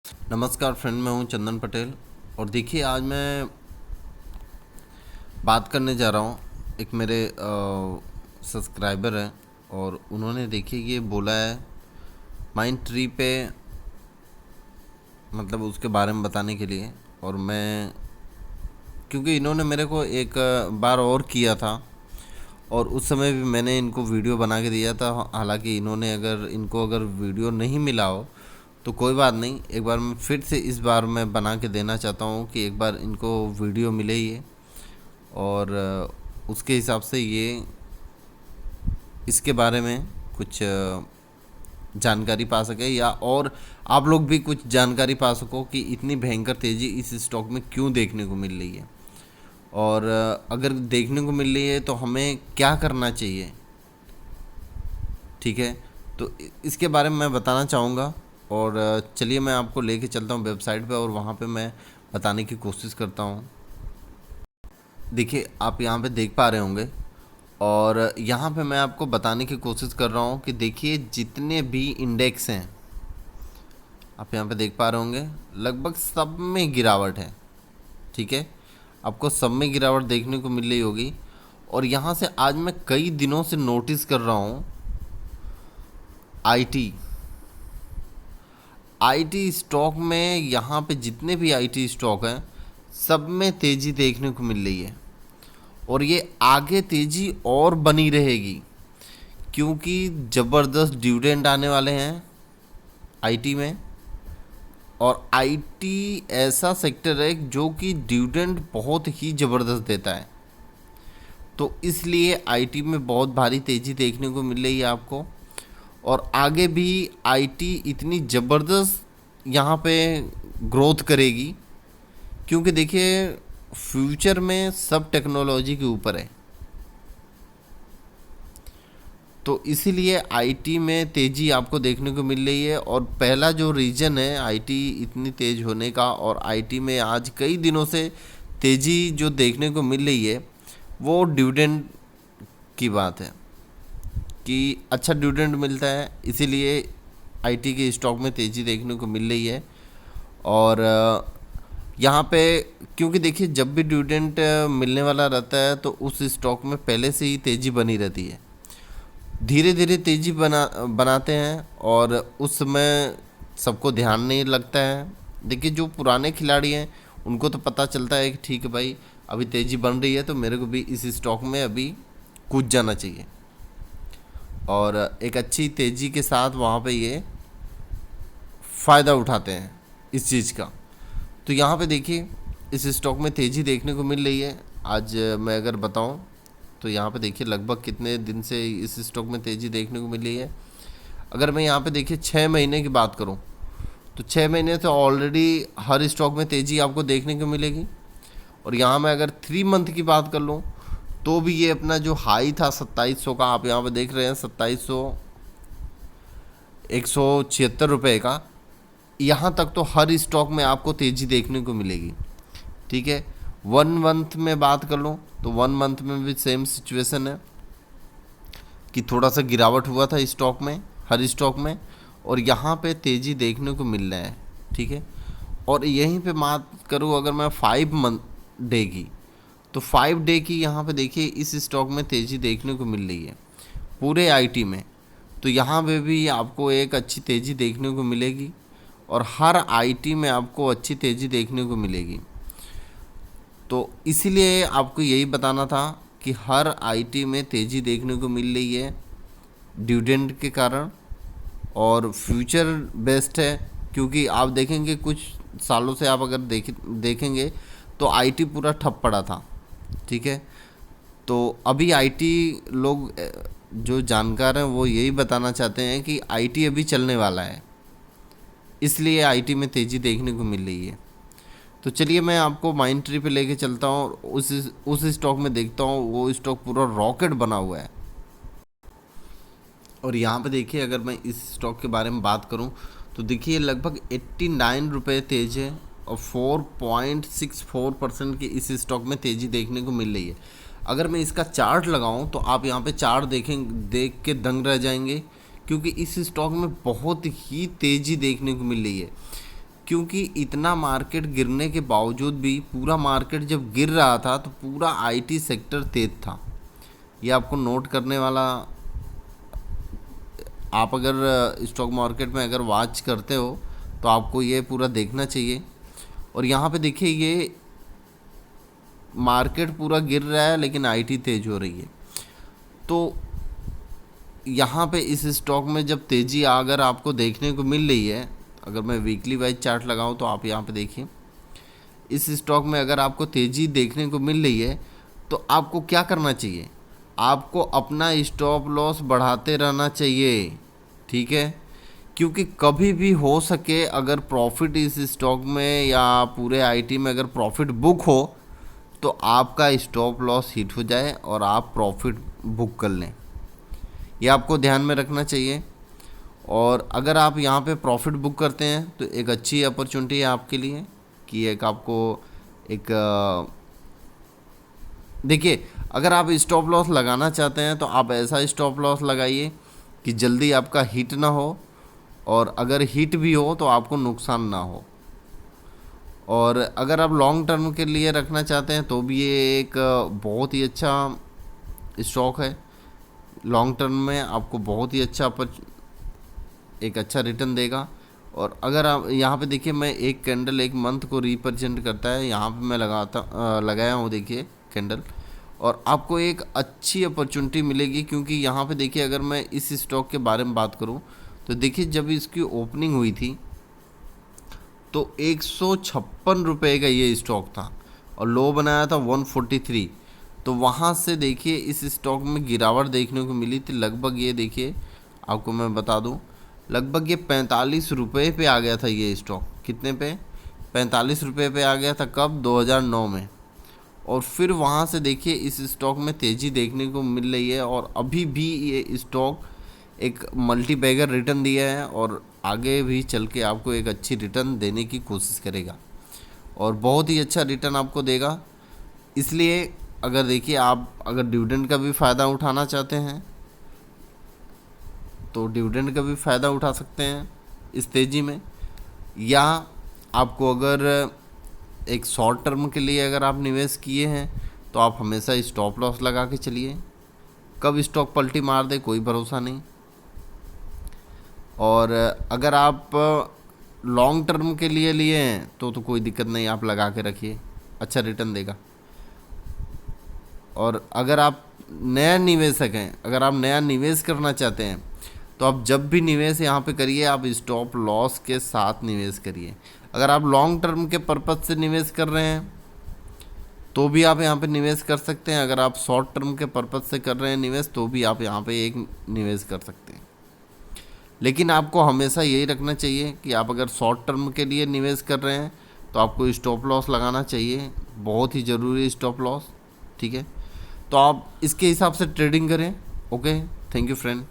नमस्कार फ्रेंड, मैं हूं चंदन पटेल। और देखिए, आज मैं बात करने जा रहा हूं। एक मेरे सब्सक्राइबर हैं और उन्होंने देखिए ये बोला है माइंड ट्री पे, मतलब उसके बारे में बताने के लिए। और मैं, क्योंकि इन्होंने मेरे को एक बार और किया था और उस समय भी मैंने इनको वीडियो बना के दिया था। हालांकि इनको अगर वीडियो नहीं मिला हो तो कोई बात नहीं, एक बार मैं फिर से इस बार मैं बना के देना चाहता हूँ कि एक बार इनको वीडियो मिले ही है और उसके हिसाब से ये इसके बारे में कुछ जानकारी पा सके, या और आप लोग भी कुछ जानकारी पा सको कि इतनी भयंकर तेज़ी इस स्टॉक में क्यों देखने को मिल रही है। और अगर देखने को मिल रही है तो हमें क्या करना चाहिए, ठीक है। तो इसके बारे में मैं बताना चाहूँगा। और चलिए मैं आपको लेके चलता हूँ वेबसाइट पे और वहाँ पे मैं बताने की कोशिश करता हूँ। देखिए, आप यहाँ पे देख पा रहे होंगे और यहाँ पे मैं आपको बताने की कोशिश कर रहा हूँ कि देखिए जितने भी इंडेक्स हैं, आप यहाँ पे देख पा रहे होंगे, लगभग सब में गिरावट है, ठीक है। आपको सब में गिरावट देखने को मिल रही होगी। और यहाँ से आज मैं कई दिनों से नोटिस कर रहा हूँ आईटी आईटी स्टॉक में, यहाँ पे जितने भी आईटी स्टॉक हैं सब में तेज़ी देखने को मिल रही है और ये आगे तेज़ी और बनी रहेगी, क्योंकि ज़बरदस्त डिविडेंड आने वाले हैं आईटी में। और आईटी ऐसा सेक्टर है जो कि डिविडेंड बहुत ही ज़बरदस्त देता है, तो इसलिए आईटी में बहुत भारी तेज़ी देखने को मिल रही है आपको। और आगे भी आईटी इतनी ज़बरदस्त यहाँ पे ग्रोथ करेगी, क्योंकि देखिए फ्यूचर में सब टेक्नोलॉजी के ऊपर है, तो इसीलिए आईटी में तेज़ी आपको देखने को मिल रही है। और पहला जो रीज़न है आईटी इतनी तेज़ होने का और आईटी में आज कई दिनों से तेज़ी जो देखने को मिल रही है वो डिविडेंड की बात है कि अच्छा डिविडेंड मिलता है, इसीलिए आईटी के स्टॉक में तेज़ी देखने को मिल रही है। और यहाँ पे, क्योंकि देखिए जब भी डिविडेंड मिलने वाला रहता है तो उस स्टॉक में पहले से ही तेज़ी बनी रहती है, धीरे धीरे तेज़ी बनाते हैं और उस समय सबको ध्यान नहीं लगता है। देखिए जो पुराने खिलाड़ी हैं उनको तो पता चलता है कि ठीक है भाई, अभी तेज़ी बन रही है तो मेरे को भी इस स्टॉक में अभी कूद जाना चाहिए, और एक अच्छी तेज़ी के साथ वहाँ पे ये फ़ायदा उठाते हैं इस चीज़ का। तो यहाँ पे देखिए इस स्टॉक में तेज़ी देखने को मिल रही है। आज मैं अगर बताऊँ तो यहाँ पे देखिए लगभग कितने दिन से इस स्टॉक में तेज़ी देखने को मिल रही है। अगर मैं यहाँ पे देखिए 6 महीने की बात करूँ तो 6 महीने से ऑलरेडी हर स्टॉक में तेज़ी आपको देखने को मिलेगी। और यहाँ मैं अगर 3 मंथ की बात कर लूँ तो भी ये अपना जो हाई था 2700 का, आप यहाँ पे देख रहे हैं 2700 176 रुपये का, यहाँ तक तो हर स्टॉक में आपको तेज़ी देखने को मिलेगी, ठीक है। 1 मंथ में बात कर लूँ तो 1 मंथ में भी सेम सिचुएशन है कि थोड़ा सा गिरावट हुआ था स्टॉक में, हर स्टॉक में, और यहाँ पे तेज़ी देखने को मिल रहा है, ठीक है। और यहीं पे बात करूँ अगर मैं 5 डे की, तो 5 डे की यहाँ पे देखिए इस स्टॉक में तेज़ी देखने को मिल रही है पूरे आईटी में। तो यहाँ पे भी आपको एक अच्छी तेज़ी देखने को मिलेगी और हर आईटी में आपको अच्छी तेज़ी देखने को मिलेगी। तो इसीलिए आपको यही बताना था कि हर आईटी में तेज़ी देखने को मिल रही है डिविडेंड के कारण, और फ्यूचर बेस्ट है। क्योंकि आप देखेंगे कुछ सालों से, आप अगर देखेंगे तो आईटी पूरा ठप पड़ा था, ठीक है। तो अभी आईटी लोग जो जानकार हैं वो यही बताना चाहते हैं कि आईटी अभी चलने वाला है, इसलिए आईटी में तेज़ी देखने को मिल रही है। तो चलिए मैं आपको माइंड ट्री पे लेके चलता हूँ और उस स्टॉक में देखता हूँ, वो स्टॉक पूरा रॉकेट बना हुआ है। और यहाँ पे देखिए अगर मैं इस स्टॉक के बारे में बात करूँ तो देखिए लगभग 89 रुपये तेज है और 4.64% की इस स्टॉक में तेज़ी देखने को मिल रही है। अगर मैं इसका चार्ट लगाऊं तो आप यहाँ पे चार्ट देख के दंग रह जाएंगे, क्योंकि इस स्टॉक में बहुत ही तेज़ी देखने को मिल रही है। क्योंकि इतना मार्केट गिरने के बावजूद भी पूरा मार्केट जब गिर रहा था तो पूरा आईटी सेक्टर तेज था। ये आपको नोट करने वाला, आप अगर स्टॉक मार्केट में अगर वॉच करते हो तो आपको ये पूरा देखना चाहिए। और यहाँ पे देखिए ये मार्केट पूरा गिर रहा है लेकिन आईटी तेज हो रही है। तो यहाँ पे इस स्टॉक में जब तेज़ी अगर आपको देखने को मिल रही है, अगर मैं वीकली वाइज चार्ट लगाऊं तो आप यहाँ पे देखिए इस स्टॉक में अगर आपको तेज़ी देखने को मिल रही है तो आपको क्या करना चाहिए, आपको अपना स्टॉप लॉस बढ़ाते रहना चाहिए, ठीक है। क्योंकि कभी भी हो सके अगर प्रॉफिट इस स्टॉक में या पूरे आईटी में अगर प्रॉफिट बुक हो तो आपका स्टॉप लॉस हिट हो जाए और आप प्रॉफिट बुक कर लें, ये आपको ध्यान में रखना चाहिए। और अगर आप यहाँ पे प्रॉफिट बुक करते हैं तो एक अच्छी अपॉर्चुनिटी है आपके लिए कि एक आपको एक देखिए, अगर आप स्टॉप लॉस लगाना चाहते हैं तो आप ऐसा स्टॉप लॉस लगाइए कि जल्दी आपका हिट ना हो, और अगर हिट भी हो तो आपको नुकसान ना हो। और अगर आप लॉन्ग टर्म के लिए रखना चाहते हैं तो भी ये एक बहुत ही अच्छा स्टॉक है। लॉन्ग टर्म में आपको बहुत ही अच्छा एक अच्छा रिटर्न देगा। और अगर आप यहाँ पे देखिए, मैं एक कैंडल एक मंथ को रिप्रेजेंट करता है, यहाँ पे मैं लगाया हूँ देखिए कैंडल, और आपको एक अच्छी अपॉर्चुनिटी मिलेगी। क्योंकि यहाँ पे देखिए अगर मैं इस स्टॉक के बारे में बात करूँ तो देखिए जब इसकी ओपनिंग हुई थी तो 156 रुपये का ये स्टॉक था और लो बनाया था 143। तो वहाँ से देखिए इस स्टॉक में गिरावट देखने को मिली थी लगभग, ये देखिए आपको मैं बता दूं, लगभग ये 45 रुपये पे आ गया था ये स्टॉक। कितने पे? 45 रुपये पे आ गया था। कब? 2009 में। और फिर वहाँ से देखिए इस स्टॉक में तेज़ी देखने को मिल रही है और अभी भी ये स्टॉक एक मल्टी बैगर रिटर्न दिया है और आगे भी चल के आपको एक अच्छी रिटर्न देने की कोशिश करेगा और बहुत ही अच्छा रिटर्न आपको देगा। इसलिए अगर देखिए आप अगर डिविडेंड का भी फ़ायदा उठाना चाहते हैं तो डिविडेंड का भी फ़ायदा उठा सकते हैं इस तेज़ी में, या आपको अगर एक शॉर्ट टर्म के लिए अगर आप निवेश किए हैं तो आप हमेशा स्टॉप लॉस लगा के चलिए। कब स्टॉक पलटी मार दे कोई भरोसा नहीं। और अगर आप लॉन्ग टर्म के लिए लिए हैं तो कोई दिक्कत नहीं, आप लगा के रखिए, अच्छा रिटर्न देगा। और अगर आप नया निवेशक हैं, अगर आप नया निवेश करना चाहते हैं तो आप जब भी निवेश यहाँ पे करिए आप स्टॉप लॉस के साथ निवेश करिए। अगर आप लॉन्ग टर्म के पर्पज़ से निवेश कर रहे हैं तो भी आप यहाँ पे निवेश कर सकते हैं। अगर आप शॉर्ट टर्म के पर्पज़ से कर रहे हैं निवेश तो भी आप यहाँ पे एक निवेश कर सकते हैं। लेकिन आपको हमेशा यही रखना चाहिए कि आप अगर शॉर्ट टर्म के लिए निवेश कर रहे हैं तो आपको स्टॉप लॉस लगाना चाहिए, बहुत ही ज़रूरी स्टॉप लॉस, ठीक है। तो आप इसके हिसाब से ट्रेडिंग करें। Okay, thank you friend.